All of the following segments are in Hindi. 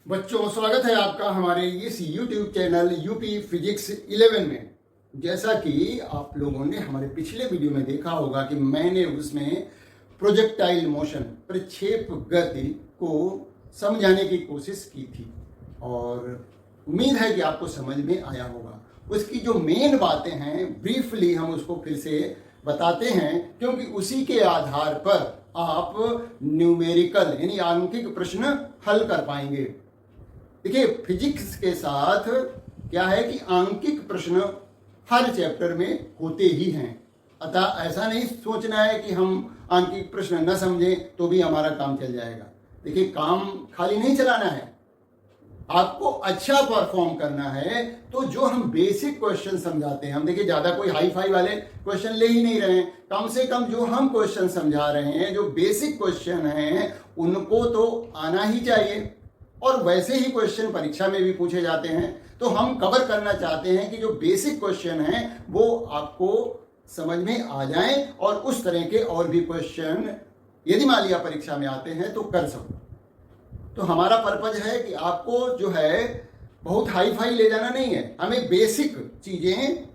बच्चों, स्वागत है आपका हमारे इस YouTube चैनल यूपी फिजिक्स 11 में। जैसा कि आप लोगों ने हमारे पिछले वीडियो में देखा होगा कि मैंने उसमें प्रोजेक्टाइल मोशन, प्रक्षेप गति को समझाने की कोशिश की थी और उम्मीद है कि आपको समझ में आया होगा। उसकी जो मेन बातें हैं ब्रीफली हम उसको फिर से बताते हैं, क्योंकि उसी के आधार पर आप न्यूमेरिकल यानी आंकिक प्रश्न हल कर पाएंगे। देखिए, फिजिक्स के साथ क्या है कि आंकिक प्रश्न हर चैप्टर में होते ही हैं। अतः ऐसा नहीं सोचना है कि हम आंकिक प्रश्न न समझें तो भी हमारा काम चल जाएगा। देखिए, काम खाली नहीं चलाना है, आपको अच्छा परफॉर्म करना है। तो जो हम बेसिक क्वेश्चन समझाते हैं, हम देखिए ज़्यादा कोई हाई फाई वाले क्वेश्चन ले ही नहीं रहे हैं। कम से कम जो हम क्वेश्चन समझा रहे हैं, जो बेसिक क्वेश्चन हैं, उनको तो आना ही चाहिए। और वैसे ही क्वेश्चन परीक्षा में भी पूछे जाते हैं। तो हम कवर करना चाहते हैं कि जो बेसिक क्वेश्चन हैं वो आपको समझ में आ जाएं और उस तरह के और भी क्वेश्चन यदि मान लिया परीक्षा में आते हैं तो कर सको। तो हमारा पर्पज है कि आपको जो है बहुत हाई फाई ले जाना नहीं है, हमें बेसिक चीजें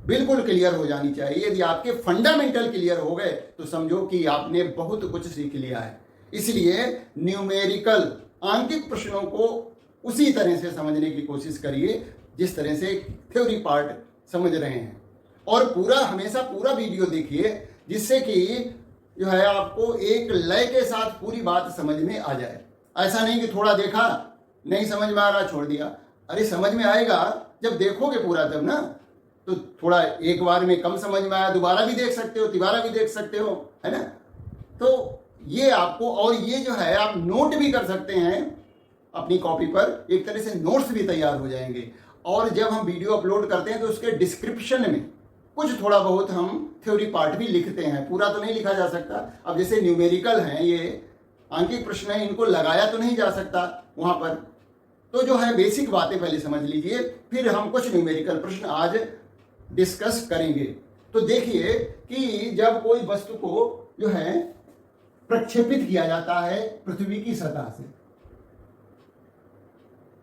बिल्कुल क्लियर हो जानी चाहिए। यदि आपके फंडामेंटल क्लियर हो गए तो समझो कि आपने बहुत कुछ सीख लिया है। इसलिए न्यूमेरिकल आंकिक प्रश्नों को उसी तरह से समझने की कोशिश करिए जिस तरह से थ्योरी पार्ट समझ रहे हैं, और हमेशा पूरा वीडियो देखिए, जिससे कि जो है आपको एक लय के साथ पूरी बात समझ में आ जाए। ऐसा नहीं कि थोड़ा देखा, नहीं समझ में आ रहा, छोड़ दिया। अरे समझ में आएगा जब देखोगे पूरा, तब ना। तो थोड़ा एक बार में कम समझ में आया, दोबारा भी देख सकते हो, तिबारा भी देख सकते हो, है ना। तो ये आपको, और ये जो है आप नोट भी कर सकते हैं अपनी कॉपी पर, एक तरह से नोट्स भी तैयार हो जाएंगे। और जब हम वीडियो अपलोड करते हैं तो उसके डिस्क्रिप्शन में कुछ थोड़ा बहुत हम थ्योरी पार्ट भी लिखते हैं, पूरा तो नहीं लिखा जा सकता। अब जैसे न्यूमेरिकल हैं, ये आंकिक प्रश्न है, इनको लगाया तो नहीं जा सकता वहां पर। तो जो है बेसिक बातें पहले समझ लीजिए, फिर हम कुछ न्यूमेरिकल प्रश्न आज डिस्कस करेंगे। तो देखिए कि जब कोई वस्तु को जो है प्रक्षेपित किया जाता है पृथ्वी की सतह से,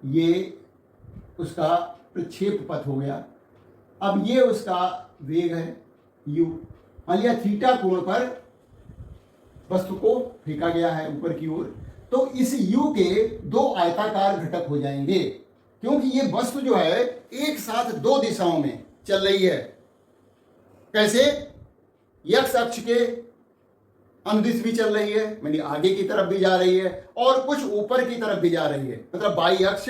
ये उसका प्रक्षेप पथ हो गया। अब ये उसका वेग है u। मान लिया थीटा कोण पर वस्तु को फेंका गया है ऊपर की ओर, तो इस u के दो आयताकार घटक हो जाएंगे, क्योंकि ये वस्तु जो है एक साथ दो दिशाओं में चल रही है। कैसे? x अक्ष के अनुदिश भी चल रही है, यानी आगे की तरफ भी जा रही है, और कुछ ऊपर की तरफ भी जा रही है, मतलब बाई अक्ष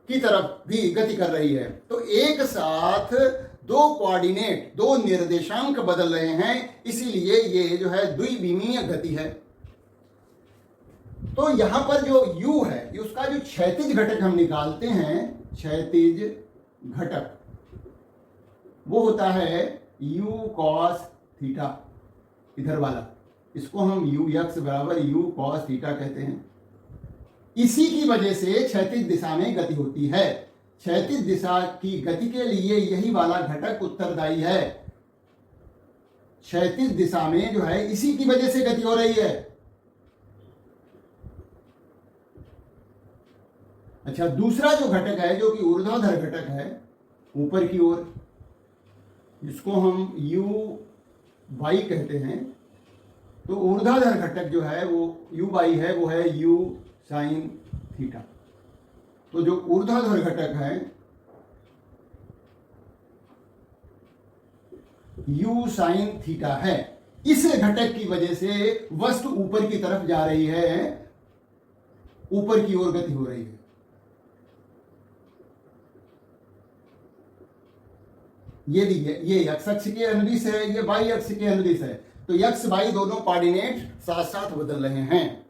की तरफ भी गति कर रही है। तो एक साथ दो कोऑर्डिनेट, दो निर्देशांक बदल रहे हैं, इसीलिए ये जो है द्विविमीय गति है। तो यहां पर जो u है, उसका जो क्षैतिज घटक हम निकालते हैं, क्षैतिज घटक वो होता है u cos थीटा, इधर वाला, इसको हम ux बराबर u cos थीटा कहते हैं। इसी की वजह से क्षैतिज दिशा में गति होती है। क्षैतिज दिशा की गति के लिए यही वाला घटक उत्तरदायी है। क्षैतिज दिशा में जो है इसी की वजह से गति हो रही है। अच्छा, दूसरा जो घटक है जो कि ऊर्ध्वाधर घटक है ऊपर की ओर, जिसको हम u y कहते हैं, तो ऊर्ध्वाधर घटक जो है वो u y है, वो है u sin थीटा। तो जो ऊर्ध्वाधर घटक है u sin थीटा है, इस घटक की वजह से वस्तु ऊपर की तरफ जा रही है, ऊपर की ओर गति हो रही है। ये x अक्ष के अनुदिश है, ये y अक्ष के अनुदिश है। तो x y दोनों कोऑर्डिनेट साथ साथ बदल रहे हैं।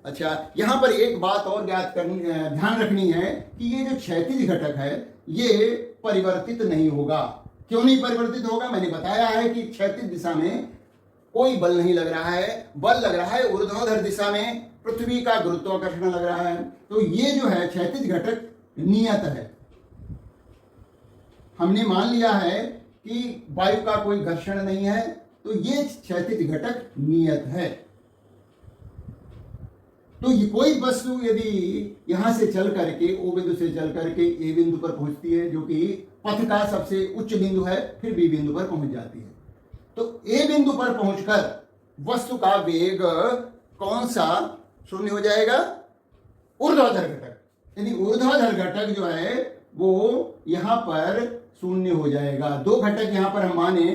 अच्छा, यहां पर एक बात और ध्यान रखनी है कि ये जो क्षैतिज घटक है ये परिवर्तित नहीं होगा। क्यों नहीं परिवर्तित होगा? मैंने बताया है कि क्षैतिज दिशा में कोई बल नहीं लग रहा है, बल लग रहा है ऊर्ध्वाधर दिशा में, पृथ्वी का गुरुत्वाकर्षण लग रहा है। तो ये जो है क्षैतिज घटक नियत है। हमने मान लिया है कि वायु का कोई घर्षण नहीं है, तो ये क्षैतिज घटक नियत है। तो ये कोई वस्तु यदि यहां से चल करके ओ बिंदु से चल करके ए बिंदु पर पहुंचती है, जो कि पथ का सबसे उच्च बिंदु है, फिर बी बिंदु पर पहुंच जाती है, तो ए बिंदु पर पहुंचकर वस्तु का वेग कौन सा शून्य हो जाएगा? ऊर्ध्वाधर घटक। यानी ऊर्ध्वाधर घटक जो है वो यहां पर शून्य हो जाएगा। दो घटक यहां पर हम माने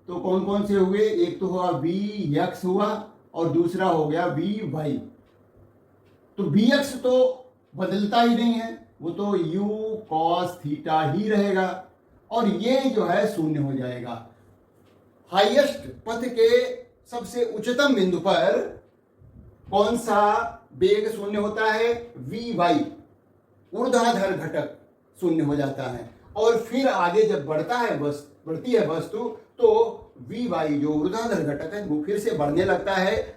तो कौन कौन से हुए? एक तो हुआ वी एक्स हुआ और दूसरा हो गया वी वाई। तो वी एक्स तो बदलता ही नहीं है, वो तो यू कॉस थीटा ही रहेगा और ये जो है शून्य हो जाएगा। हाईएस्ट पथ के सबसे उच्चतम बिंदु पर कौन सा वेग शून्य होता है? वी वाई, ऊर्ध्वाधर घटक शून्य हो जाता है। और फिर आगे जब बढ़ती है वस्तु तो वी वाई जो ऊर्ध्वाधर घटक है वो फिर से बढ़ने लगता है,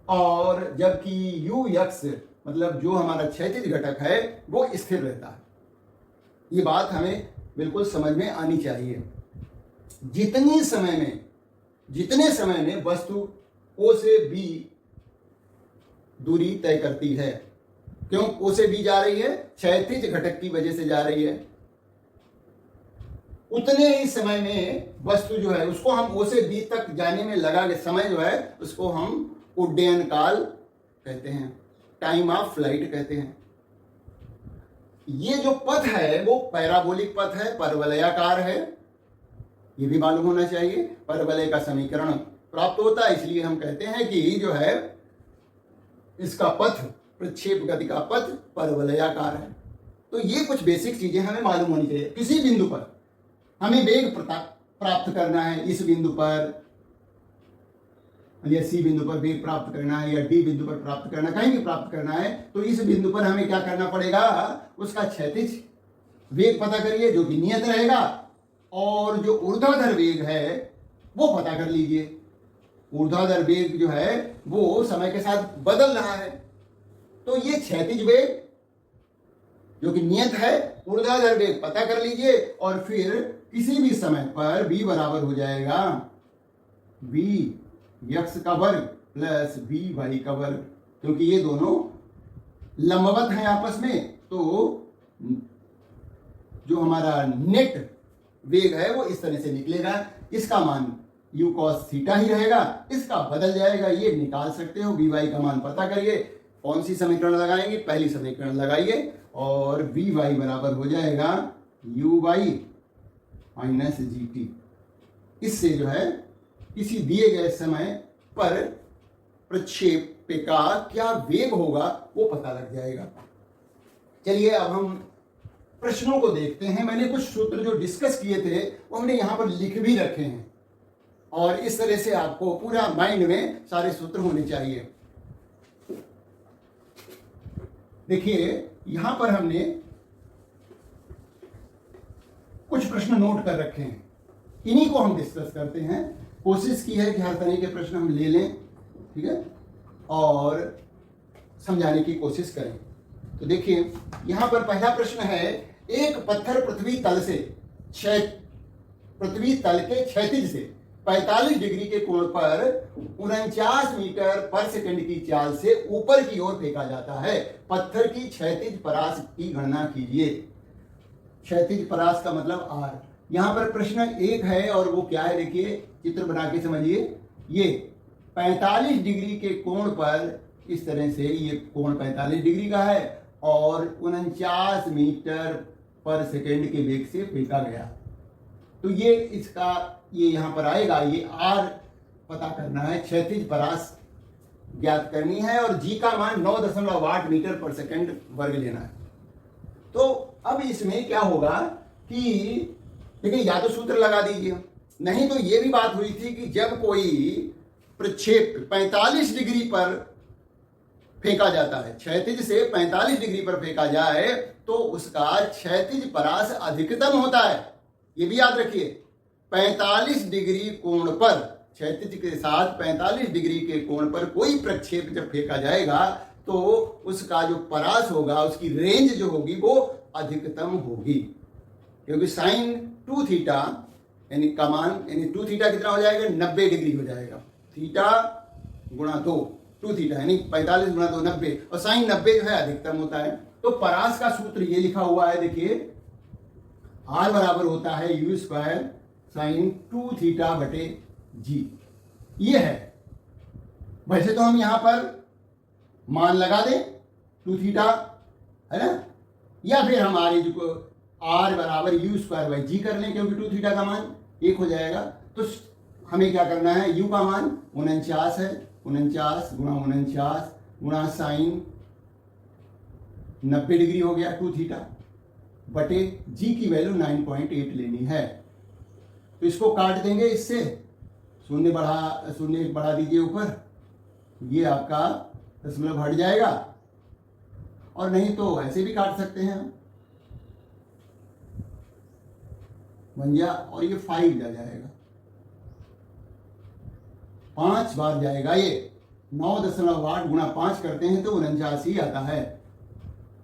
और जबकि यू एक्स मतलब जो हमारा क्षैतिज घटक है वो स्थिर रहता है। ये बात हमें बिल्कुल समझ में आनी चाहिए। जितने समय में वस्तु ओ से बी दूरी तय करती है, क्यों ओ से बी जा रही है? क्षैतिज घटक की वजह से जा रही है। उतने ही समय में वस्तु जो है उसको हम ओ से बी तक जाने में लगा के समय जो है उसको हम उड्डयन काल कहते हैं, टाइम ऑफ फ्लाइट कहते हैं। ये जो पथ है वो पैराबोलिक पथ है, परवलयाकार है, ये भी मालूम होना चाहिए। परवलय का समीकरण प्राप्त होता है, इसलिए हम कहते हैं कि जो है इसका पथ, प्रक्षेप गति का पथ परवलयाकार है। तो ये कुछ बेसिक चीजें हमें मालूम होनी चाहिए। किसी बिंदु पर हमें वेग प्राप्त करना है, इस बिंदु पर या सी बिंदु पर वेग प्राप्त करना है या डी बिंदु पर प्राप्त करना, कहीं भी प्राप्त करना है, तो इस बिंदु पर हमें क्या करना पड़ेगा? उसका क्षैतिज वेग पता करिए जो कि नियत रहेगा, और जो ऊर्ध्वाधर वेग है वो पता कर लीजिए। ऊर्ध्वाधर वेग जो है वो समय के साथ बदल रहा है, तो ये क्षैतिज वेग जो कि नियत है, ऊर्ध्वाधर वेग पता कर लीजिए, और फिर किसी भी समय पर v बराबर हो जाएगा v एक्स का वर्ग प्लस वी वाई का वर्ग, क्योंकि ये दोनों लंबवत हैं आपस में। तो जो हमारा नेट वेग है वो इस तरह से निकलेगा। इसका मान u cos थीटा ही रहेगा, इसका बदल जाएगा, ये निकाल सकते हो। वी वाई का मान पता करिए। कौन सी समीकरण लगाएंगे? पहली समीकरण लगाइए, और वी वाई बराबर हो जाएगा U Y minus G T. इससे जो है किसी दिए गए समय पर प्रक्षेप का क्या वेग होगा वो पता लग जाएगा। चलिए अब हम प्रश्नों को देखते हैं। मैंने कुछ सूत्र जो डिस्कस किए थे वो हमने यहां पर लिख भी रखे हैं, और इस तरह से आपको पूरा माइंड में सारे सूत्र होने चाहिए। देखिए यहां पर हमने कुछ प्रश्न नोट कर रखे हैं, इन्हीं को हम डिस्कस करते हैं। कोशिश की है कि हर तरह के प्रश्न हम ले लें, ठीक है, और समझाने की कोशिश करें। तो देखिए यहां पर पहला प्रश्न है, एक पत्थर पृथ्वी तल के क्षैतिज से 45 डिग्री के कोण पर 49 मीटर पर सेकंड की चाल से ऊपर की ओर फेंका जाता है। पत्थर की क्षैतिज परास की गणना कीजिए। क्षैतिज परास का मतलब आर। यहां पर प्रश्न एक है, और वो क्या है देखिए, चित्र बना के समझिए। ये 45 डिग्री के कोण पर, इस तरह से ये कोण 45 डिग्री का है और 49 मीटर पर सेकेंड के वेग से फेंका गया। तो ये इसका ये यहां पर आएगा, ये आर पता करना है, क्षैतिज परास ज्ञात करनी है, और जी का मान 9.8 मीटर पर सेकेंड वर्ग लेना है। तो अब इसमें क्या होगा कि देखिए, या तो सूत्र लगा दीजिए, नहीं तो ये भी बात हुई थी कि जब कोई प्रक्षेप 45 डिग्री पर फेंका जाता है, क्षैतिज से 45 डिग्री पर फेंका जाए, तो उसका क्षैतिज परास अधिकतम होता है। ये भी याद रखिए, 45 डिग्री कोण पर, क्षैतिज के साथ 45 डिग्री के कोण पर कोई प्रक्षेप जब फेंका जाएगा तो उसका जो परास होगा, उसकी रेंज जो होगी वो अधिकतम होगी, क्योंकि साइन 2 थीटा यानी का मान, यानी 2 थीटा कितना हो जाएगा? 90 डिग्री हो जाएगा। थीटा गुणा 2 2 थीटा, यानी 45 गुणा 2 90, और साइन 90 जो है अधिकतम होता है। तो परास का सूत्र ये लिखा हुआ है, देखिए R बराबर होता है यू स्क्वायर साइन 2 थीटा बटे जी। ये है, वैसे तो हम यहां पर मान लगा दें 2 थीटा, है ना, या फिर हम R बराबर यू स्क्वायर बाई जी कर लें, क्योंकि 2 थीटा का मान 1 हो जाएगा। तो हमें क्या करना है, u का मान 49 है, 49 गुणा 49 गुणा साइन 90 डिग्री हो गया 2 थीटा बटे g की वैल्यू 9.8 लेनी है। तो इसको काट देंगे इससे, शून्य बढ़ा दीजिए ऊपर, ये आपका दशमलव हट जाएगा, और नहीं तो ऐसे भी काट सकते हैं हम, बन गया, और ये 5 जा जाएगा, 5 बार जाएगा ये, 9.8 गुणा 5 करते हैं तो 49 आता है।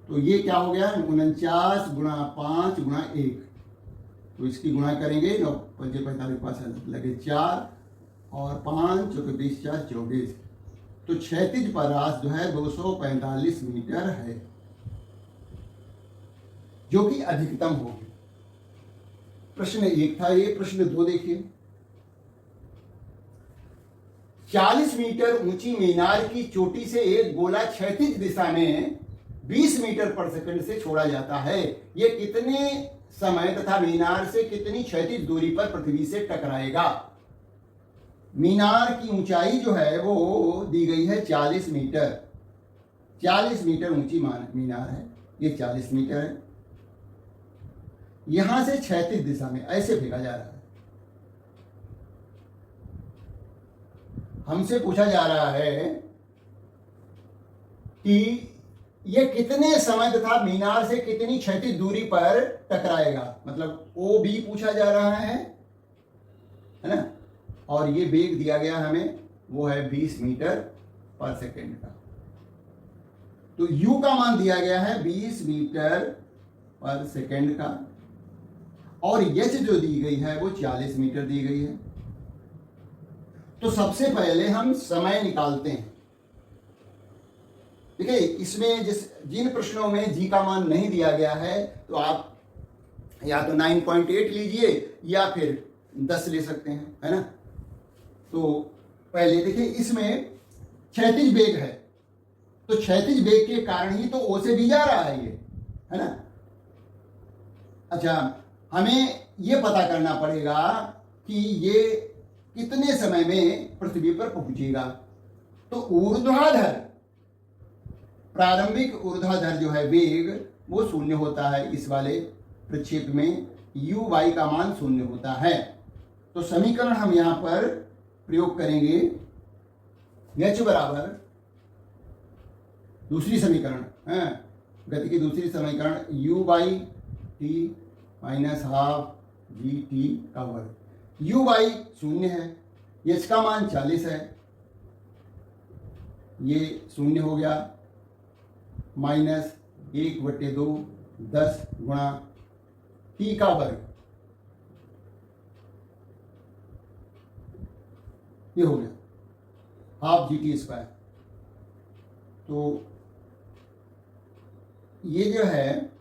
तो ये क्या हो गया, 49 गुणा 5 गुणा 1, तो इसकी गुणा करेंगे, 9 5 45 5 लगे 4 और 5 चौके 20 4 24, तो क्षैतिज परास जो है 245 मीटर है, जो कि अधिकतम होगी। प्रश्न 1 था ये। प्रश्न 2 देखिए, 40 मीटर ऊंची मीनार की चोटी से एक गोला क्षैतिज दिशा में 20 मीटर पर सेकंड से छोड़ा जाता है। यह कितने समय तथा मीनार से कितनी क्षैतिज दूरी पर पृथ्वी से टकराएगा। मीनार की ऊंचाई जो है वो दी गई है 40 मीटर, 40 मीटर ऊंची मीनार है, ये 40 मीटर है। यहां से क्षैतिज दिशा में ऐसे फेंका जा रहा है। हमसे पूछा जा रहा है कि यह कितने समय तथा मीनार से कितनी क्षैतिज दूरी पर टकराएगा, मतलब ओ बी पूछा जा रहा है ना, और ये वेग दिया गया हमें, वो है 20 मीटर पर सेकेंड का। तो u का मान दिया गया है 20 मीटर पर सेकेंड का, और h जो दी गई है वो 40 मीटर दी गई है। तो सबसे पहले हम समय निकालते हैं। देखिए, इसमें जिन प्रश्नों में g का मान नहीं दिया गया है, तो आप या तो 9.8 लीजिए या फिर 10 ले सकते हैं, है ना। तो पहले देखिए, इसमें क्षैतिज वेग है, तो क्षैतिज वेग के कारण ही तो ओ से भी जा रहा है ये, है ना। अच्छा, हमें ये पता करना पड़ेगा कि ये कितने समय में पृथ्वी पर पहुंचेगा। तो ऊर्ध्वाधर, प्रारंभिक ऊर्ध्वाधर जो है वेग वो 0 होता है, इस वाले प्रक्षेप में u y का मान 0 होता है। तो समीकरण हम यहां पर प्रयोग करेंगे, h बराबर दूसरी समीकरण है, गति की दूसरी समीकरण u by T minus half G T का वर्ग। u बाई 0 है, h का मान 40 है, ये 0 हो गया, माइनस 1/2 10 गुणा टी का वर्ग, ये हो गया हाफ जी टी स्क्वायर। तो ये जो है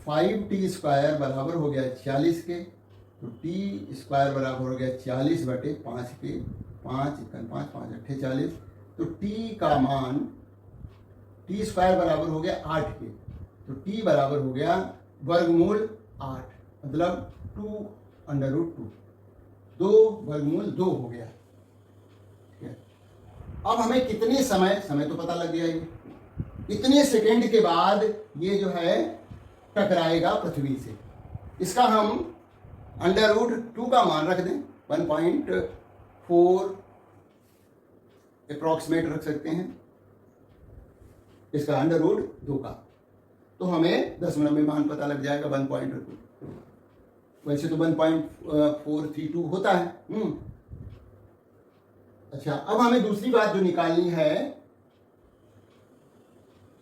5t स्क्वायर बराबर हो गया 40 के, तो t स्क्वायर बराबर हो गया 40/5 के, 5 5 5 8 40। तो t का मान, t स्क्वायर बराबर हो गया 8 के, तो t बराबर हो गया वर्गमूल 8, मतलब 2√2, 2 वर्गमूल 2 हो गया। अब हमें कितने समय तो पता लग गया, ये इतने सेकंड के बाद ये जो है टकराएगा पृथ्वी से। इसका हम √2 का मान रख दें, 1.4 अप्रॉक्सीमेट रख सकते हैं इसका √2 का, तो हमें दशमलव में मान पता लग जाएगा 1.2। वैसे तो 1.432 होता है। अच्छा, अब हमें दूसरी बात जो निकालनी है,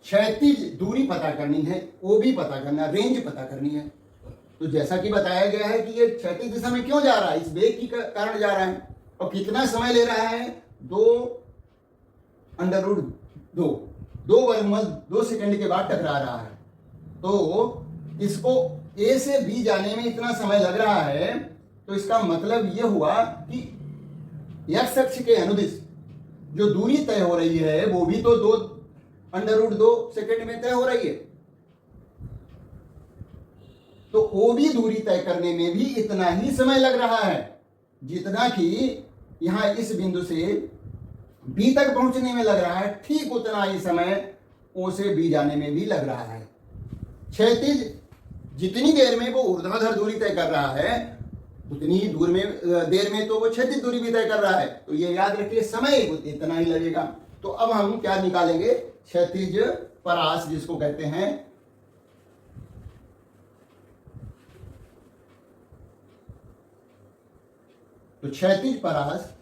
क्षैतिज दूरी पता करनी है, ओ भी पता करना, रेंज पता करनी है। तो जैसा कि बताया गया है कि ये क्षैतिज दिशा में क्यों जा रहा है, इस वेग के कारण जा रहा है, और कितना समय ले रहा है, 2 √2, 2 वर्गमूल 2 सेकंड के बाद टकरा रहा है। तो इसको ए से बी जाने में इतना समय लग रहा है, तो इसका मतलब यह हुआ कि एक्स अक्ष के अनुदिश जो दूरी तय हो रही है वो भी तो 2 सेकंड में तय हो रही है। तो ओ भी दूरी तय करने में भी इतना ही समय लग रहा है जितना कि यहां इस बिंदु से बी तक पहुंचने में लग रहा है, ठीक उतना ही समय ओ से बी जाने में भी लग रहा है। क्षैतिज जितनी देर में वो ऊर्ध्वाधर दूरी तय कर रहा है उतनी ही देर में तो वो क्षैतिज दूरी भी तय कर रहा है। तो ये याद रखिए, समय इतना ही लगेगा। तो अब हम क्या निकालेंगे, क्षैतिज परास जिसको कहते हैं। तो क्षैतिज परास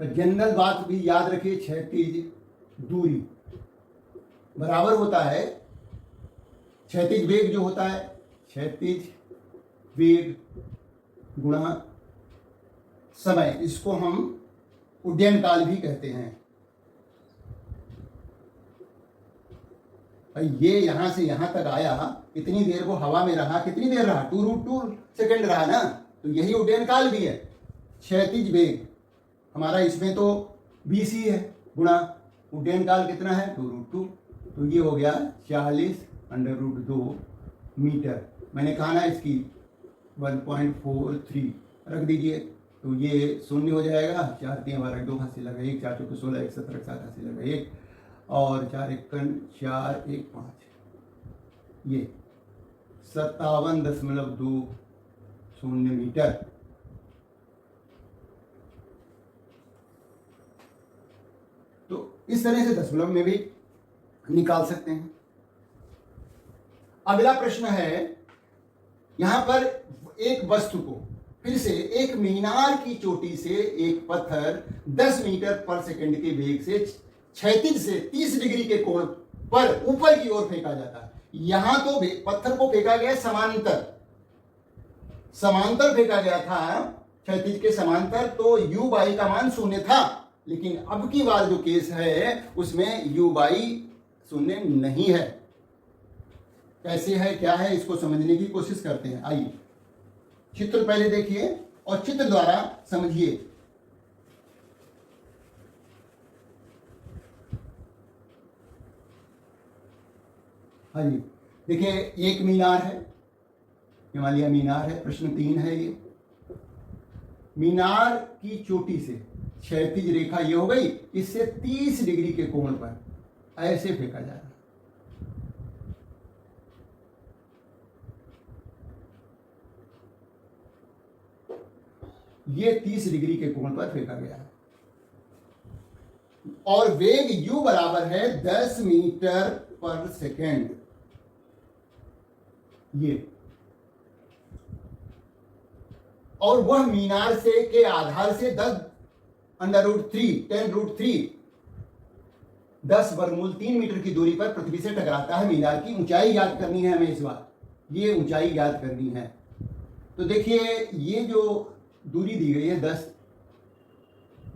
जनरल बात भी याद रखिए, क्षैतिज दूरी बराबर होता है क्षैतिज वेग जो होता है, क्षैतिज वेग गुणा समय, इसको हम उड्डयन काल भी कहते हैं। ये यहां से यहां तक आया, कितनी देर वो हवा में रहा, कितनी देर रहा, 2√2 सेकंड रहा ना, तो यही उड्डयन काल भी है। क्षैतिज वेग हमारा इसमें तो BC है, गुणा उड्डयन काल कितना है 2√2, तो ये हो गया 40√2 मीटर। मैंने कहा ना इसकी 1.43 रख दीजिए, तो ये शून्य हो जाएगा, 4 3 12 2 हाथ से लगा 1, 4 चौके 16, 1 17 7 हाथ से लगा 1, और 4 1 4 1 5, ये 57.20 मीटर। तो इस तरह से दशमलव में भी निकाल सकते हैं। अगला प्रश्न है, यहां पर एक वस्तु को फिर से एक मीनार की चोटी से एक पत्थर 10 मीटर पर सेकंड के वेग से क्षैतिज से 30 डिग्री के कोण पर ऊपर की ओर फेंका जाता है। यहां तो पत्थर को फेंका गया समांतर फेंका गया था, क्षैतिज के समांतर, तो u/y का मान 0 था। लेकिन अब की बार जो केस है उसमें u/y 0 नहीं है। कैसे है, क्या है, इसको समझने की कोशिश करते हैं। आइए चित्र पहले देखिए और चित्र द्वारा समझिए। हाँ जी, देखिए एक मीनार है, हिमालय मीनार है, प्रश्न 3 है। ये मीनार की चोटी से क्षैतिज रेखा ये हो गई, इससे 30 डिग्री के कोण पर ऐसे फेंका जा रहा है। ये 30 डिग्री के कोण पर फेंका गया है और वेग u बराबर है 10 मीटर पर सेकेंड। ये और वह मीनार से के आधार से 10 वर्गमूल 3 मीटर की दूरी पर पृथ्वी से टकराता है। मीनार की ऊंचाई याद करनी है हमें इस बार, ये ऊंचाई याद करनी है। तो देखिए ये जो दूरी दी गई है 10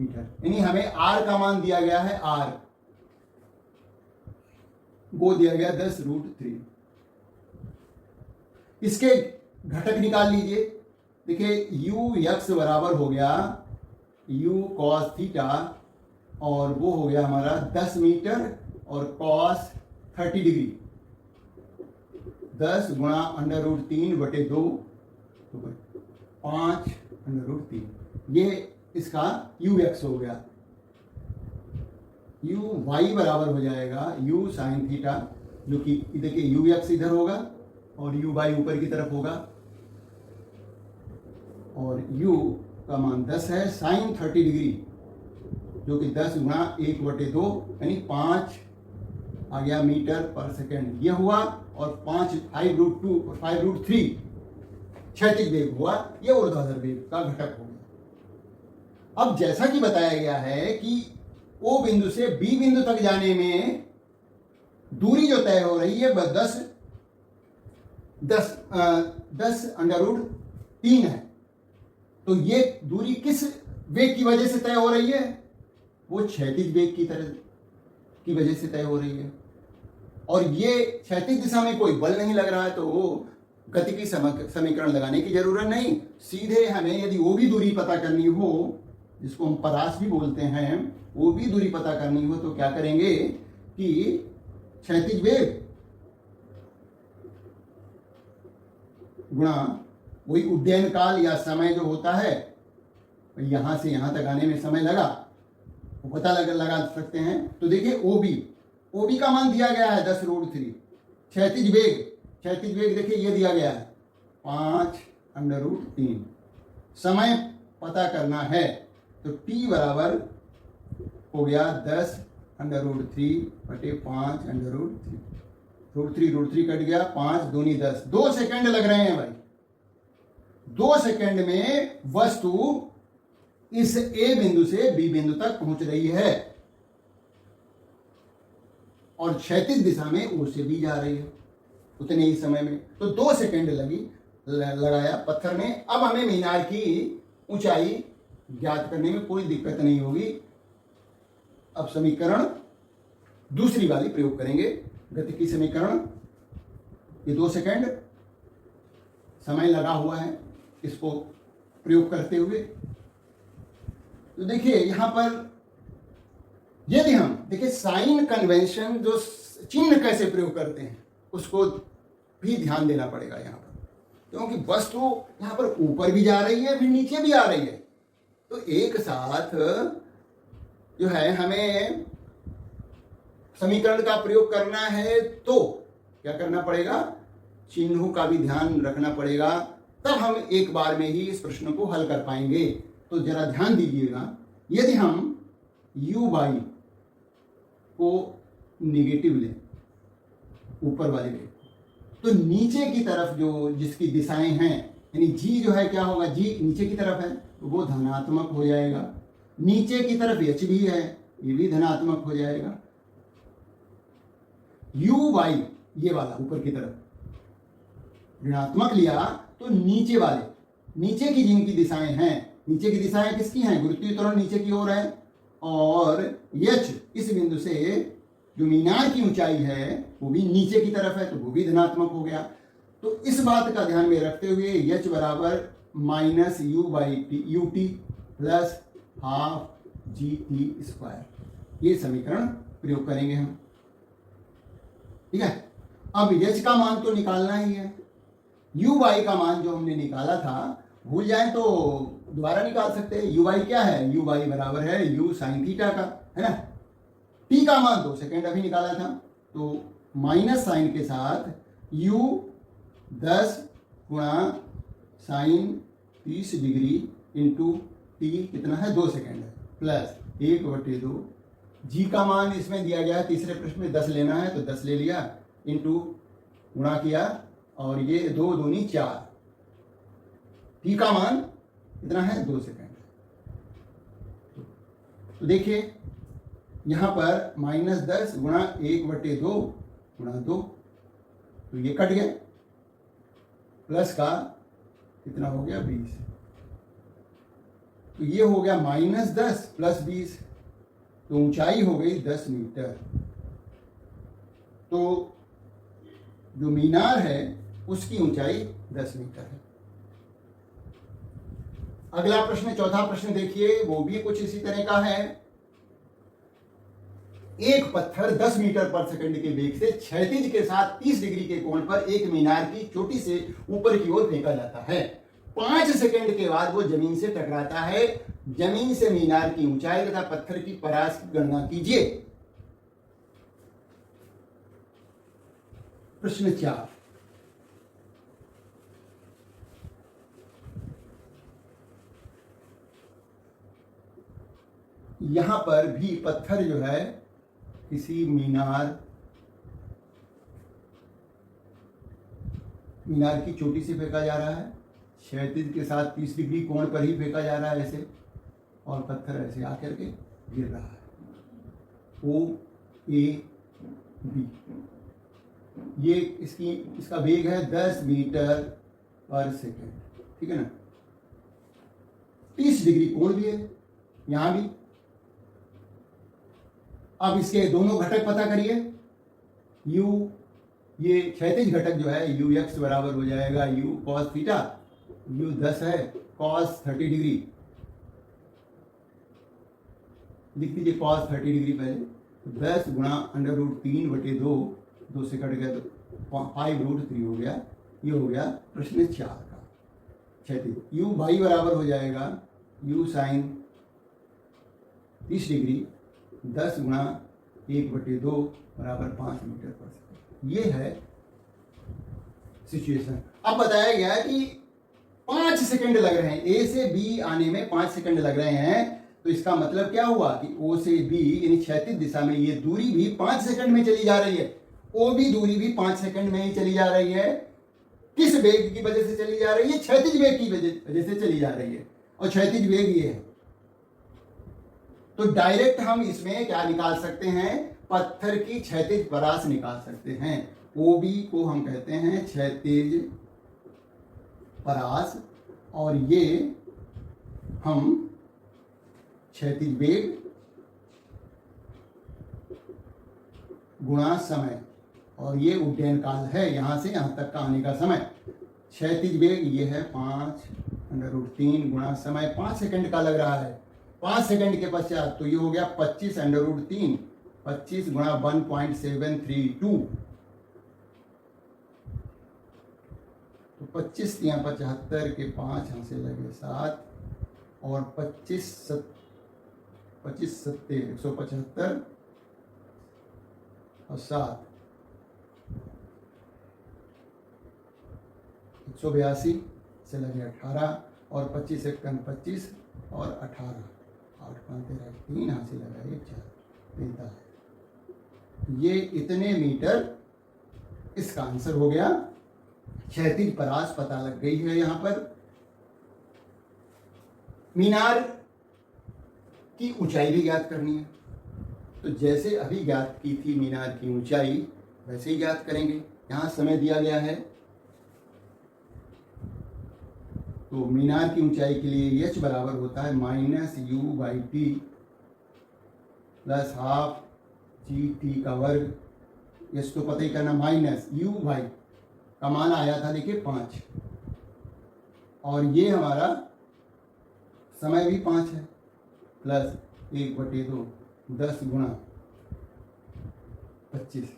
मीटर, यानी हमें r का मान दिया गया है, r वो दिया गया 10√3। इसके घटक निकाल लीजिए। देखिए u(x) बराबर हो गया u cos थीटा, और वो हो गया हमारा 10 मीटर और cos 30 डिग्री, 10 गुणा √3/2 5√3, ये इसका ux हो गया। u(y) बराबर हो जाएगा u sin थीटा, जो कि देखिए ux इधर होगा और u(y) ऊपर की तरफ होगा, और u का मान 10 है, sin 30 डिग्री जो कि 10 गुणा 1/2 यानी 5 आ गया मीटर पर सेकेंड, ये हुआ, और 5√2 और 5√3 क्षैतिज वेग हुआ, ये ऊर्ध्वाधर वेग का घटक हो गया। अब जैसा कि बताया गया है कि O बिंदु से B बिंदु तक जाने में दूरी जो तय हो रही है वह 10√3 है। तो ये दूरी किस वेग की वजह से तय हो रही है, वो क्षैतिज वेग की वजह से तय हो रही है। और ये क्षैतिज दिशा में कोई बल नहीं लग रहा है, तो वो गति की समीकरण लगाने की जरूरत नहीं। सीधे हमें यदि वो भी दूरी पता करनी हो, जिसको हम परास भी बोलते हैं, वो भी दूरी पता करनी हो, तो क्या करेंगे कि क्षैतिज वेग गुणा वही उड्डयन काल या समय जो होता है, यहां से यहां तक आने में समय लगा, वो पता लगा सकते हैं। तो देखिए ओबी का मान दिया गया है 10√3। क्षैतिज वेग देखिए ये दिया गया है 5√3। समय पता करना है तो t बराबर हो गया 10√3 बटे 5√3। √3 कट गया, 5 दूनी 10, 2 सेकंड लग रहे हैं भाई। 2 सेकंड में वस्तु इस A बिंदु से B बिंदु तक पहुंच रही है और क्षैतिज दिशा में O से B जा रही है उतने ही समय में। तो 2 सेकंड लगाया पत्थर ने। अब हमें मीनार की ऊंचाई ज्ञात करने में कोई दिक्कत नहीं होगी। अब समीकरण दूसरी वाली प्रयोग करेंगे, गति की समीकरण। ये 2 सेकंड समय लगा हुआ है इसको प्रयोग करते हुए। तो देखिए यहां पर यदि हम देखिए साइन कन्वेंशन जो चिन्ह कैसे प्रयोग करते हैं उसको भी ध्यान देना पड़ेगा यहां पर, क्योंकि वस्तु यहां पर ऊपर भी जा रही है फिर नीचे भी आ रही है। तो एक साथ जो है हमें समीकरण का प्रयोग करना है तो क्या करना पड़ेगा, चिन्हों का भी ध्यान रखना पड़ेगा, तब हम एक बार में ही इस प्रश्न को हल कर पाएंगे। तो जरा ध्यान दीजिएगा, यदि हम u बाई को निगेटिव लें ऊपर वाले में, तो नीचे की तरफ जो जिसकी दिशाएं हैं, यानी g जो है क्या होगा, g नीचे की तरफ है तो वो धनात्मक हो जाएगा। नीचे की तरफ h भी है, ये भी धनात्मक हो जाएगा। u बाई ये वाला ऊपर की तरफ ऋणात्मक लिया तो नीचे वाले, नीचे की जिनकी दिशाएं हैं, नीचे की दिशाएं किसकी हैं, गुरुत्वीय त्वरण नीचे की ओर है, और h इस बिंदु से जो मीनार की ऊंचाई है वो भी नीचे की तरफ है तो वो भी धनात्मक हो गया। तो इस बात का ध्यान में रखते हुए h बराबर -u/ut प्लस हाफ gt², ये समीकरण प्रयोग करेंगे हम। ठीक है, अब h का मान तो निकालना ही है। u बाई का मान जो हमने निकाला था, भूल जाए तो दोबारा निकाल सकते हैं। u बाई क्या है, u बाई बराबर है u साइन थीटा का, है ना। t का मान 2 सेकेंड अभी निकाला था, तो माइनस साइन के साथ u 10 गुणा साइन 30 डिग्री इंटू t कितना है 2 सेकेंड है, प्लस 1/2। g का मान इसमें दिया गया है, तीसरे प्रश्न में 10 लेना है तो 10 ले लिया, इंटू गुणा किया और ये 2 दूनी 4। t का मान कितना है 2 सेकेंड। तो देखिए यहां पर -10 गुणा 1/2 गुणा 2, तो ये कट गया, प्लस का कितना हो गया 20, तो ये हो गया -10 प्लस 20, तो ऊंचाई हो गई 10 मीटर। तो जो मीनार है उसकी ऊंचाई 10 मीटर है। अगला प्रश्न, चौथा प्रश्न देखिए, वो भी कुछ इसी तरह का है। एक पत्थर 10 मीटर पर सेकंड के वेग से क्षैतिज के साथ 30 डिग्री के कोण पर एक मीनार की चोटी से ऊपर की ओर फेंका जाता है। 5 सेकंड के बाद वो जमीन से टकराता है। जमीन से मीनार की ऊंचाई तथा पत्थर की परास की गणना कीजिए। प्रश्न 4, यहां पर भी पत्थर जो है किसी मीनार की चोटी से फेंका जा रहा है, क्षैतिज के साथ 30 डिग्री कोण पर ही फेंका जा रहा है ऐसे, और पत्थर ऐसे आकर के गिर रहा है। O A B, ये इसका वेग है 10 मीटर पर सेकेंड, ठीक है ना। 30 डिग्री कोण भी है यहां भी, अब इसके दोनों घटक पता करिए। u, ये क्षैतिज घटक जो है यू एक्स बराबर हो जाएगा u cos थीटा, u 10 है cos 30 डिग्री, लिख दीजिए cos 30 डिग्री पहले। 10 गुणा √3/2, 2 से कट गया तो 5√3 हो गया। ये हो गया प्रश्न 4 का क्षैतिज। u y बराबर हो जाएगा u sin 30 डिग्री 10 गुणा 1/2 बराबर 5 मीटर पर सेकंड। ये है सिचुएशन। अब बताया गया कि 5 सेकंड लग रहे हैं, ए से बी आने में 5 सेकंड लग रहे हैं। तो इसका मतलब क्या हुआ कि ओ से बी यानी क्षैतिज दिशा में ये दूरी भी 5 सेकंड में चली जा रही है, ओ भी दूरी भी 5 सेकंड में ही चली जा रही है। किस वेग की वजह से चली जा रही है? क्षैतिज वेग की वजह से चली जा रही है, और क्षैतिज वेग ये है। तो डायरेक्ट हम इसमें क्या निकाल सकते हैं? पत्थर की क्षैतिज परास निकाल सकते हैं। OB को हम कहते हैं क्षैतिज परास, और ये हम क्षैतिज वेग गुणा समय, और ये उड्डयन काल है यहां से यहां तक का आने का समय। क्षैतिज वेग ये है 5√3 गुणा समय, 5 सेकंड का लग रहा है। 5 सेकंड के पश्चात तो ये हो गया 25√3, 25 गुणा 1.732, तो 25 या 75 के 5 यहाँ से लगे 7, और 25 सत्ते 175 और 7 182 से लगे 18, और 25 एक 25 और 18, 8 5 13 3 यहाँ से लगा 1 4 45। ये इतने मीटर इसका आंसर हो गया। क्षैतिज परास पता लग गई है। यहां पर मीनार की ऊंचाई भी ज्ञात करनी है, तो जैसे अभी ज्ञात की थी मीनार की ऊंचाई वैसे ही ज्ञात करेंगे। यहां समय दिया गया है, तो मीनार की ऊंचाई के लिए h बराबर होता है -u/t प्लस हाफ GT का वर्ग। h तो पता ही करना, माइनस u/, का मान आया था देखिए 5, और ये हमारा समय भी 5 है, प्लस 1/2 10 गुणा 25,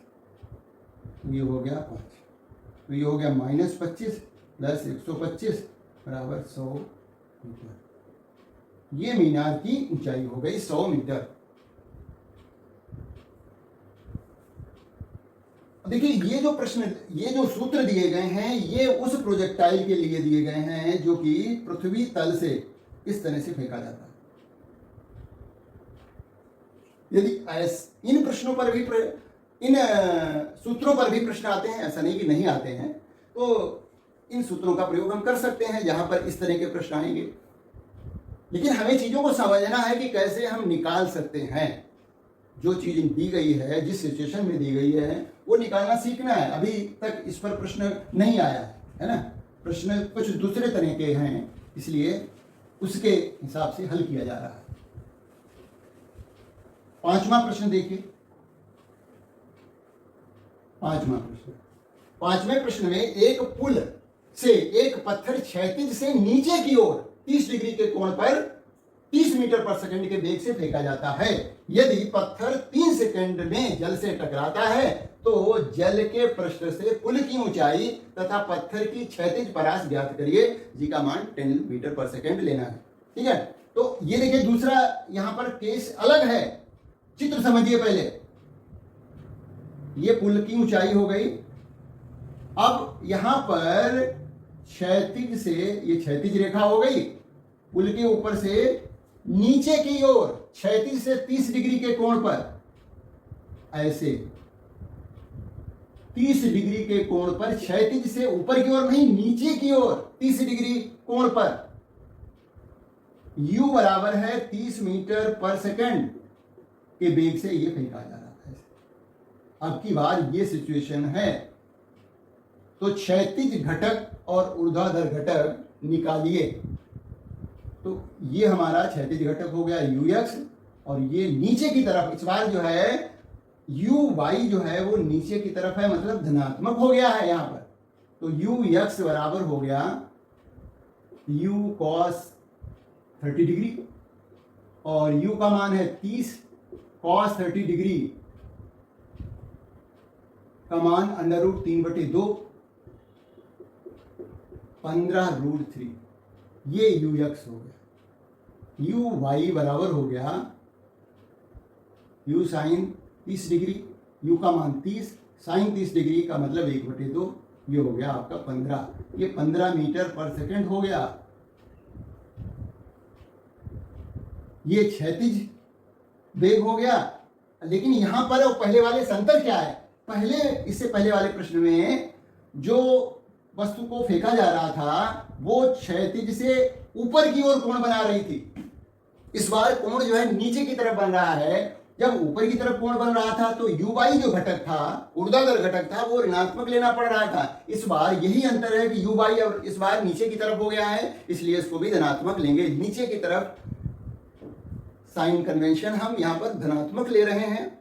ये हो गया 5, तो ये हो गया -25 प्लस 125 बराबर 100 मीटर। ये मीनार की ऊंचाई हो गई 100 मीटर। देखिए ये जो प्रश्न, ये जो सूत्र दिए गए हैं, ये उस प्रोजेक्टाइल के लिए दिए गए हैं जो कि पृथ्वी तल से इस तरह से फेंका जाता है। यदि इन प्रश्नों पर भी, इन सूत्रों पर भी प्रश्न आते हैं, ऐसा नहीं कि नहीं आते हैं, तो इन सूत्रों का प्रयोग हम कर सकते हैं जहां पर इस तरह के प्रश्न आएंगे। लेकिन हमें चीजों को समझना है कि कैसे हम निकाल सकते हैं। जो चीज दी गई है, जिस सिचुएशन में दी गई है, वो निकालना सीखना है। अभी तक इस पर प्रश्न नहीं आया है ना, प्रश्न कुछ दूसरे तरह के हैं, इसलिए उसके हिसाब से हल किया जा रहा है। 5वां प्रश्न देखिए। 5वां प्रश्न, 5वें प्रश्न में एक पुल से एक पत्थर क्षैतिज से नीचे की ओर 30 डिग्री के कोण पर 30 मीटर पर सेकंड के वेग से फेंका जाता है। यदि पत्थर 3 सेकंड में जल से टकराता है तो जल के पृष्ठ से पुल की ऊंचाई तथा पत्थर की क्षैतिज परास ज्ञात करिए। जी का मान 10 मीटर पर सेकंड लेना है। ठीक है, तो ये देखिए दूसरा यहां पर केस अलग है। चित्र समझिए पहले। ये पुल की ऊंचाई हो गई। अब यहां पर क्षैतिज से, ये क्षैतिज रेखा हो गई, पुल के ऊपर से नीचे की ओर क्षैतिज से 30 डिग्री के कोण पर, ऐसे 30 डिग्री के कोण पर, क्षैतिज से ऊपर की ओर नहीं, नीचे की ओर 30 डिग्री कोण पर u बराबर है 30 मीटर पर सेकंड के वेग से ये फेंका जा रहा है। अब की बार ये सिचुएशन है, तो क्षैतिज घटक और ऊर्ध्वाधर घटक निकालिए। तो ये हमारा क्षैतिज घटक हो गया ux, और ये नीचे की तरफ इस बार जो है यू वाई जो है वो नीचे की तरफ है, मतलब धनात्मक हो गया है यहाँ पर। तो यू यक्स बराबर हो गया यू कॉस 30 डिग्री और यू का मान है 30, कॉस 30 डिग्री का मान √3/2 15√3, ये यू एक्स हो गया। यू वाई बराबर हो गया यू साइन 30 डिग्री, यू का मान 30, साइन 30 डिग्री का मतलब 1/2, ये हो गया आपका 15, ये 15 मीटर पर सेकंड हो गया। ये क्षैतिज वेग हो गया। लेकिन यहां पर पहले वाले से अंतर क्या है, पहले इससे पहले वाले प्रश्न में जो वस्तु को फेंका जा रहा था वो क्षैतिज से ऊपर की ओर कोण बना रही थी। इस बार कोण जो है नीचे की तरफ बन रहा है। जब ऊपर की तरफ कोण बन रहा था तो युवाई जो घटक था, ऊर्ध्वाधर घटक था, वो ऋणात्मक लेना पड़ रहा था। इस बार यही अंतर है कि युवाई और इस बार नीचे की तरफ हो गया है, इसलिए इसको भी धनात्मक लेंगे। नीचे की तरफ साइन कन्वेंशन हम यहां पर धनात्मक ले रहे हैं,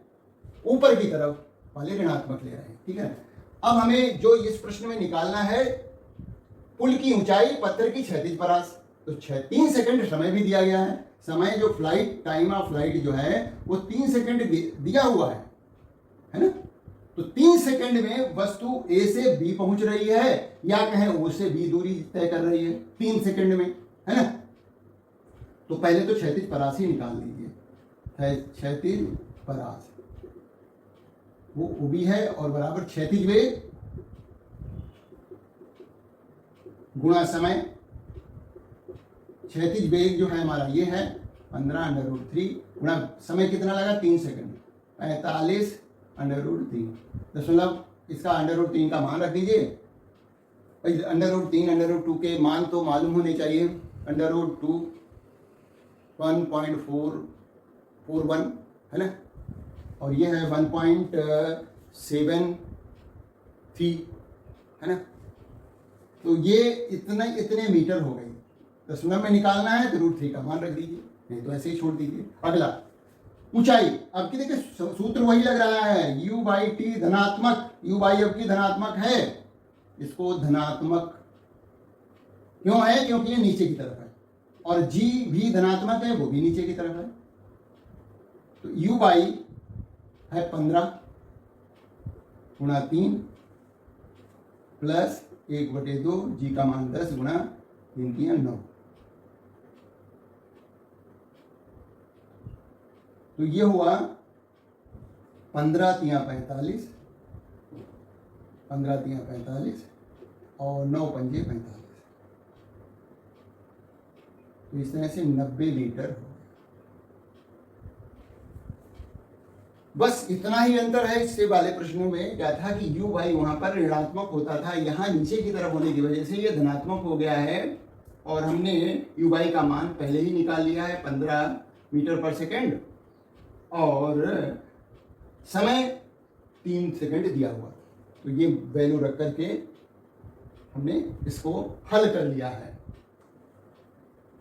ऊपर की तरफ वाले ऋणात्मक ले रहे हैं। ठीक है, अब हमें जो इस प्रश्न में निकालना है पुल की ऊंचाई, पत्थर की क्षैतिज परास। तो 3 सेकंड समय भी दिया गया है। समय जो फ्लाइट, टाइम ऑफ फ्लाइट जो है वो 3 सेकंड दिया हुआ है ना। तो 3 सेकंड में वस्तु ए से बी पहुंच रही है या कहें ओ से बी दूरी तय कर रही है 3 सेकंड में, है ना। तो पहले तो क्षैतिज परास ही निकाल लीजिए। क्षैतिज परास वो भी है और बराबर क्षैतिज वेग गुणा समय। क्षैतिज वेग जो है हमारा ये है 15√3 गुणा समय कितना लगा 3 सेकंड, 45√3 दशमलव, इसका √3 का मान रख दीजिए। √3 √2 के मान तो मालूम होने चाहिए। √2 1.441 है ना, और ये है 1.73 है ना। तो ये इतने मीटर हो गई। दशमलव में निकालना है तो √3 का मान रख दीजिए, नहीं तो ऐसे ही छोड़ दीजिए। अगला ऊंचाई, अब की देखिए सूत्र वही लग रहा है, u बाई टी धनात्मक, u बाई अब की धनात्मक है, इसको धनात्मक क्यों है, क्योंकि ये नीचे की तरफ है, और g भी धनात्मक है, वो भी नीचे की तरफ है। तो u बाई है 15 गुणा 3 प्लस 1/2, जी का मान 10 गुणा 3 9। तो ये हुआ 15 3 45, 15 3 45 और 9 पंजे 45। तो इस तरह से 90 मीटर हो। बस इतना ही अंतर है। इससे वाले प्रश्नों में क्या था कि यू वाई वहां पर ऋणात्मक होता था, यहाँ नीचे की तरफ होने की वजह से ये धनात्मक हो गया है। और हमने यू वाई का मान पहले ही निकाल लिया है 15 मीटर पर सेकंड, और समय 3 सेकंड दिया हुआ। तो ये वैल्यू रख करके हमने इसको हल कर लिया है।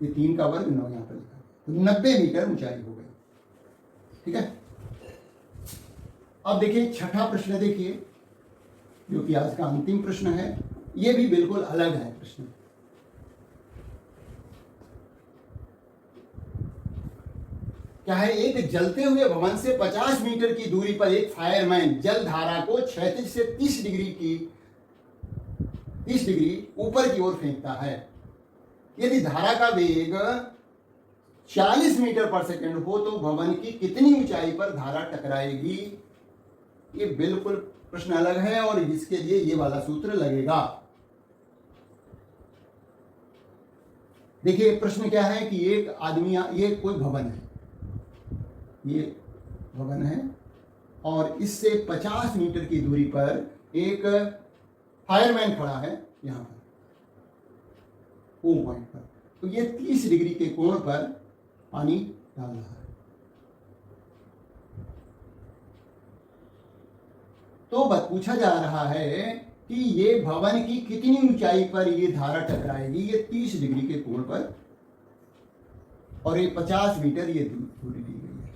ये 3 का वर्ग 9 यहाँ पर लिखा, तो 90 मीटर ऊंचाई हो गई। ठीक है, अब देखिए छठा प्रश्न, देखिए जो कि आज का अंतिम प्रश्न है। ये भी बिल्कुल अलग है प्रश्न। क्या है, एक जलते हुए भवन से 50 मीटर की दूरी पर एक फायरमैन जल धारा को क्षैतिज से 30 डिग्री ऊपर की ओर फेंकता है। यदि धारा का वेग 40 मीटर पर सेकंड हो तो भवन की कितनी ऊंचाई पर धारा टकराएगी। ये बिल्कुल प्रश्न अलग है और इसके लिए ये वाला सूत्र लगेगा। देखिए प्रश्न क्या है कि एक आदमी, ये कोई भवन है, ये भवन है और इससे 50 मीटर की दूरी पर एक फायरमैन खड़ा है यहां पर होम पॉइंट पर। तो ये 30 डिग्री के कोण पर पानी डाल रहा है। तो पूछा जा रहा है कि ये भवन की कितनी ऊंचाई पर ये धारा टकराएगी। ये 30 डिग्री के कोण पर और ये 50 मीटर ये दूरी दी गई है।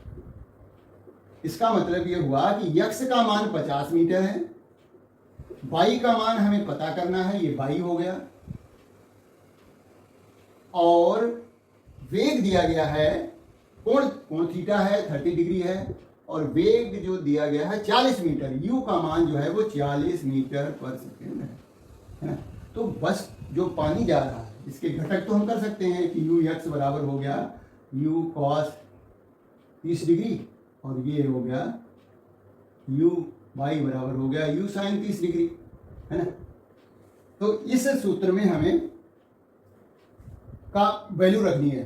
इसका मतलब ये हुआ कि x का मान 50 मीटर है, y का मान हमें पता करना है, ये y हो गया, और वेग दिया गया है, कोण थीटा है 30 डिग्री है, और वेग जो दिया गया है 40 मीटर, u का मान जो है वो 40 मीटर पर सेकेंड है ना। तो बस जो पानी जा रहा है इसके घटक तो हम कर सकते हैं कि u x बराबर हो गया u cos 30 डिग्री, और ये हो गया u y बराबर हो गया u sin 30 डिग्री, है ना। तो इस सूत्र में हमें का वैल्यू रखनी है,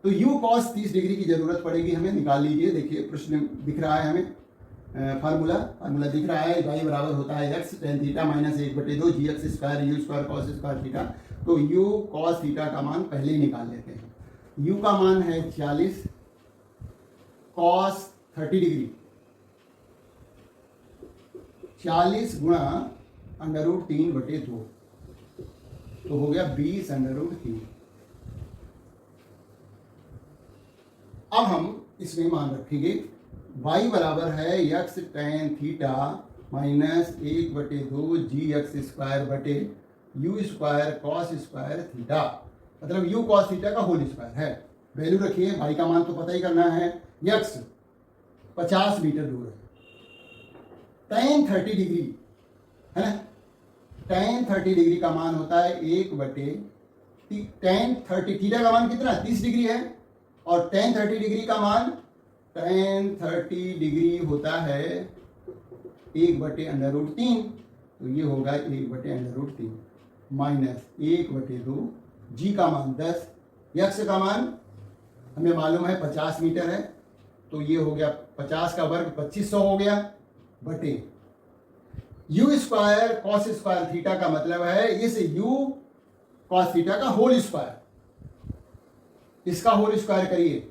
तो u cos 30 डिग्री की जरूरत पड़ेगी हमें, निकाल लीजिए। देखिए प्रश्न दिख रहा है हमें, फार्मूला दिख रहा है, y बराबर होता है x tan theta minus 1/2 G x square U square cos square theta. तो u cos थीटा का मान पहले ही निकाल लेते हैं। u का मान है 40, cos 30 डिग्री 40 गुणा √3/2, तो हो गया 20√3। अब हम इसमें मान रखेंगे y बराबर है x tan theta minus 1/2 G x square बटे u square cos square theta, मतलब u cos थीटा का होल स्क्वायर है। वैल्यू रखिए, y का मान तो पता ही करना है, x 50 मीटर दूर है, tan 30 डिग्री है ना, tan 30 डिग्री का मान होता है 1/tan 30, थीटा का मान कितना 30 डिग्री है, और tan 30 डिग्री का मान tan 30 डिग्री होता है 1/√3, तो ये होगा 1/√3 माइनस 1/2, जी का मान 10, x का मान हमें मालूम है 50 मीटर है, तो ये हो गया 50 का वर्ग 2500 हो गया, बटे u square cos square theta का मतलब है इस यू कॉस थीटा का होल स्क्वायर, इसका होल स्क्वायर करिए,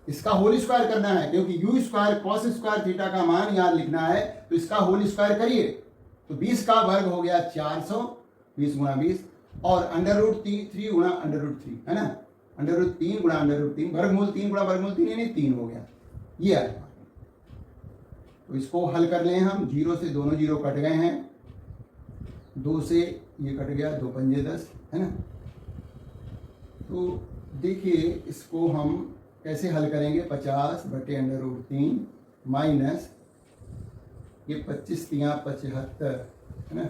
इसका होल स्क्वायर करना है, क्योंकि you square cos square theta का मान यहां लिखना है, तो इसका होल स्क्वायर करिए, तो 20 का वर्ग हो गया 400, 20 गुणा 20, और √3 गुणा √3 है ना, √3 गुणा √3, वर्गमूल 3 गुणा वर्गमूल 3 यानी 3 हो गया, ये आया। तो इसको हल कर लें हम, 0 से दोनों 0 कट गए हैं, 2 से ये कट गया, 2 पंजे 10 है ना। तो देखिए इसको हम कैसे हल करेंगे, 50/√3 माइनस ये 25 तियाँ 75 है ना,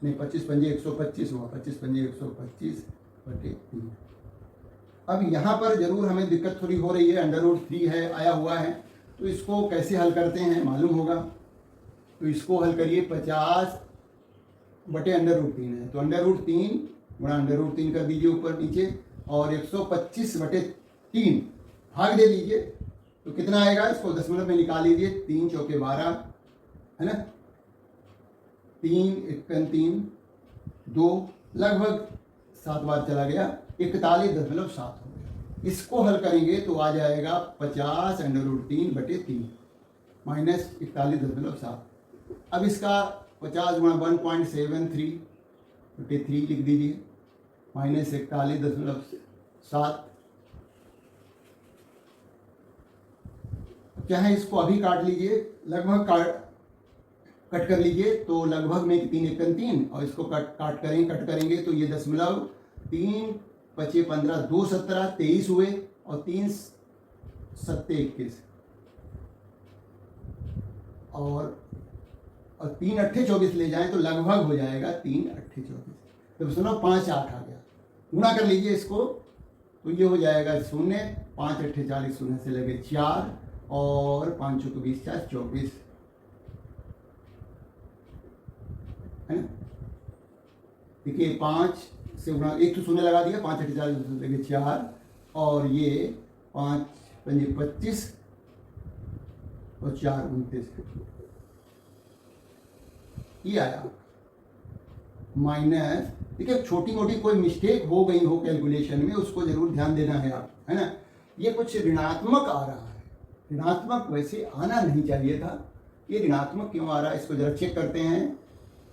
नहीं 25 पंजे 125 हुआ, 25 पंजे 125/3। अब यहाँ पर जरूर हमें दिक्कत थोड़ी हो रही है, √3 है आया हुआ है, तो इसको कैसे हल करते हैं मालूम होगा, तो इसको हल करिए, 50/√3 है, तो √3 गुणा √3 कर दीजिए ऊपर नीचे, और 125/3 भाग दे लीजिए, तो कितना आएगा, इसको दशमलव में निकाल लीजिए, 3 चौके 12 है ना, 3 1 3 2, लगभग 7 बार चला गया, 41.7 हो गया। इसको हल करेंगे तो आ जाएगा 50√3/3 माइनस 41.7। अब इसका 50 गुणा 1.73/3 लिख दीजिए, माइनस 41.7। क्या है, इसको अभी काट लीजिए, लगभग कट कर लीजिए, तो लगभग में 3 1 3, और इसको कट करेंगे तो ये दशमलव 3 5 15 2 17 23 हुए, और 3 7 21, और 3 8 24 ले जाएं तो लगभग हो जाएगा 3 8 24, तो 5 8 आ गया, गुणा कर लीजिए इसको, तो ये हो जाएगा 0, 5 8 40, 0 से लगे 4, और 5 चौके 20 4 24 है ना। देखिए 5 से गुणा, एक तो 0 लगा दिया, 5 8 40 से लगे 4, और ये 5 पंजे 25 और 4 29, ये आया माइनस। देखिए छोटी मोटी कोई मिस्टेक हो गई हो कैलकुलेशन में, उसको जरूर ध्यान देना है आप, है ना। ये कुछ ऋणात्मक आ रहा है, ऋणात्मक वैसे आना नहीं चाहिए था, ये ऋणात्मक क्यों आ रहा है इसको जरा चेक करते हैं।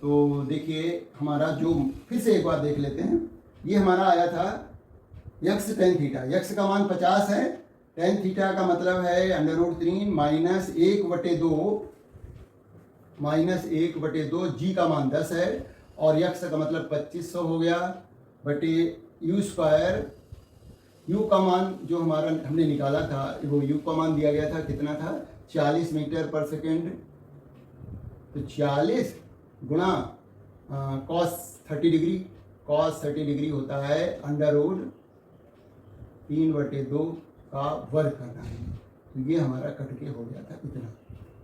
तो देखिए हमारा जो, फिर से एक बार देख लेते हैं, ये हमारा आया था x tan थीटा, x का मान 50 है, टेन थीटा का मतलब है √3 -1/2 जी का मान 10 है, और यक्स का मतलब 2500 हो गया बटे यू स्क्वायर। यू का मान जो हमारा हमने निकाला था, वो यू का मान दिया गया था, कितना था, 40 मीटर पर सेकेंड। तो 40 गुणा cos 30 डिग्री, cos 30 डिग्री होता है √3/2 का वर्ग करना है। तो ये हमारा कट के हो गया था इतना।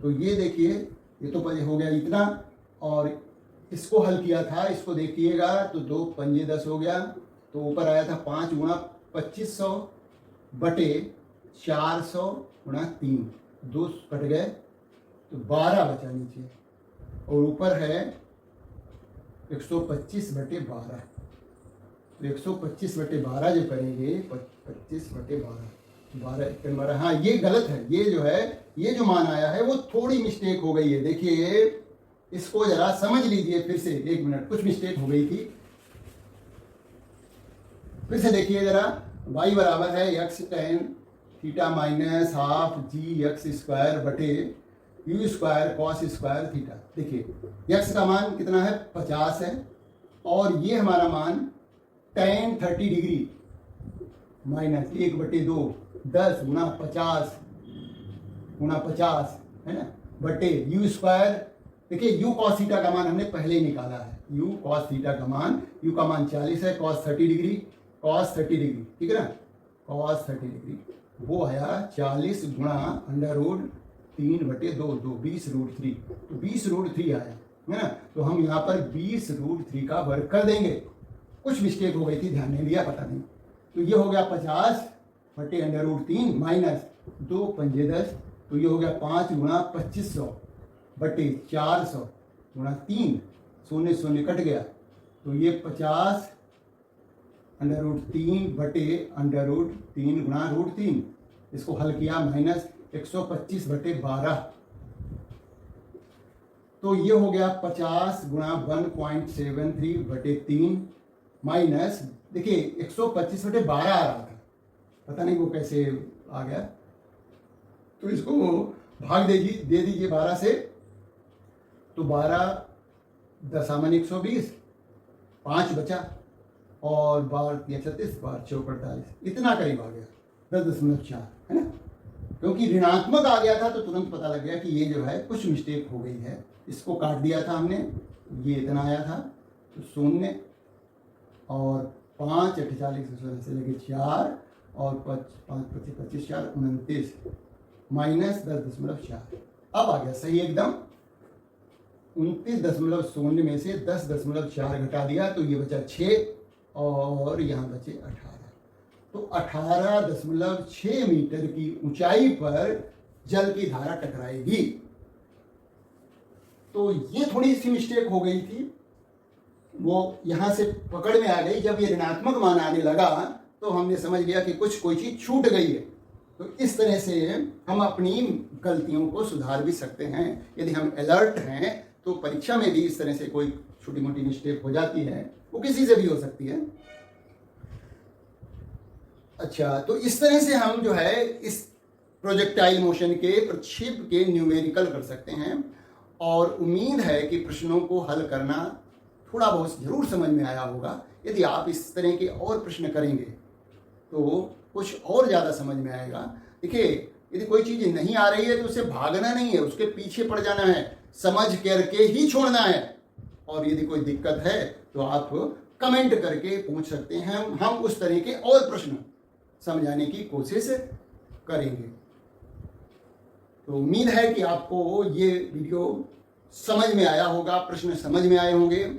तो ये देखिए, ये तो हो गया इतना, और इसको हल किया था, इसको देखिएगा तो 2 पंजे 10 हो गया, तो ऊपर आया था 5 गुणा 2500 बटे 400 गुणा 3, 2 कट गए तो 12 बचा नीचे, और ऊपर है 125/12। तो 125/12 जो करेंगे, 25/12, 12 हाँ ये गलत है, ये जो है, ये जो मान आया है वो थोड़ी मिस्टेक हो गई है। देखिए इसको जरा समझ लीजिए फिर से, 1 मिनट, कुछ मिस्टेक हो गई थी, फिर से देखिए जरा। y बराबर है x tan theta minus half g x square बटे u square cos square theta. देखिए x का मान कितना है, 50 है, और ये हमारा मान tan 30 डिग्री माइनस 1/2, 10 गुणा 50 है ना, बटे यू स्क्वायर। देखिए यू कॉस थीटा का मान हमने पहले ही निकाला है, यू कॉस थीटा का मान, यू का मान 40 है, cos 30 डिग्री, ठीक है ना, cos 30 डिग्री वो आया 40 गुणा √3/2, 20√3, तो 20√3 आया है ना। तो हम यहाँ पर 20√3 का वर्ग कर देंगे। कुछ मिस्टेक हो गई थी, ध्यान नहीं दिया, पता नहीं। तो ये हो गया 50/√3 माइनस 2 पंजे 10, तो ये हो गया 5 गुणा 2500 बटे 400 गुणा 3, 0 0 कट गया, तो ये 50/√3 बटे √3 गुणा √3, इसको हल किया माइनस 125/12, तो ये हो गया 50 गुणा 1.73/3 माइनस, देखिए 125/12 आ रहा था, पता नहीं वो कैसे आ गया, तो इसको भाग दे दीजिए 12 से, तो 12 दशामन 120, 5 बचा, और 12 36, 12 4 48, इतना करीब आ गया, 10.4 है ना। क्योंकि ऋणात्मक आ गया था तो तुरंत पता लग गया कि ये जो है कुछ मिस्टेक हो गई है। इसको काट दिया था हमने, ये इतना आया था, तो 0 और 5 48 से लगे 4 और 5 25 25 4 29 माइनस 10.4, अब आ गया सही एकदम। 29.0 में से 10.4 घटा दिया तो ये बचा 6, और यहाँ बचे 18, तो 18.6 मीटर की ऊंचाई पर जल की धारा टकराएगी। तो ये थोड़ी सी मिस्टेक हो गई थी, वो यहाँ से पकड़ में आ गई। जब ये ऋणात्मक मान आने लगा तो हमने समझ लिया कि कोई चीज छूट गई है। तो इस तरह से हम अपनी गलतियों को सुधार भी सकते हैं। यदि हम अलर्ट हैं तो परीक्षा में भी इस तरह से कोई छोटी मोटी मिस्टेक हो जाती है, वो किसी से भी हो सकती है। अच्छा, तो इस तरह से हम जो है इस प्रोजेक्टाइल मोशन के प्रक्षेप के न्यूमेरिकल कर सकते हैं, और उम्मीद है कि प्रश्नों को हल करना थोड़ा बहुत जरूर समझ में आया होगा। यदि आप इस तरह के और प्रश्न करेंगे तो कुछ और ज़्यादा समझ में आएगा। देखिए, यदि कोई चीज़ नहीं आ रही है तो उसे भागना नहीं है, उसके पीछे पड़ जाना है, समझ करके ही छोड़ना है। और यदि कोई दिक्कत है तो आप कमेंट करके पूछ सकते हैं, हम उस तरह के और प्रश्न समझाने की कोशिश करेंगे। तो उम्मीद है कि आपको ये वीडियो समझ में आया होगा, प्रश्न समझ में आए होंगे,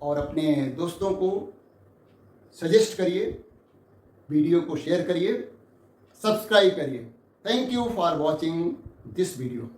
और अपने दोस्तों को सजेस्ट करिए, वीडियो को शेयर करिए, सब्सक्राइब करिए। Thank you for watching this video.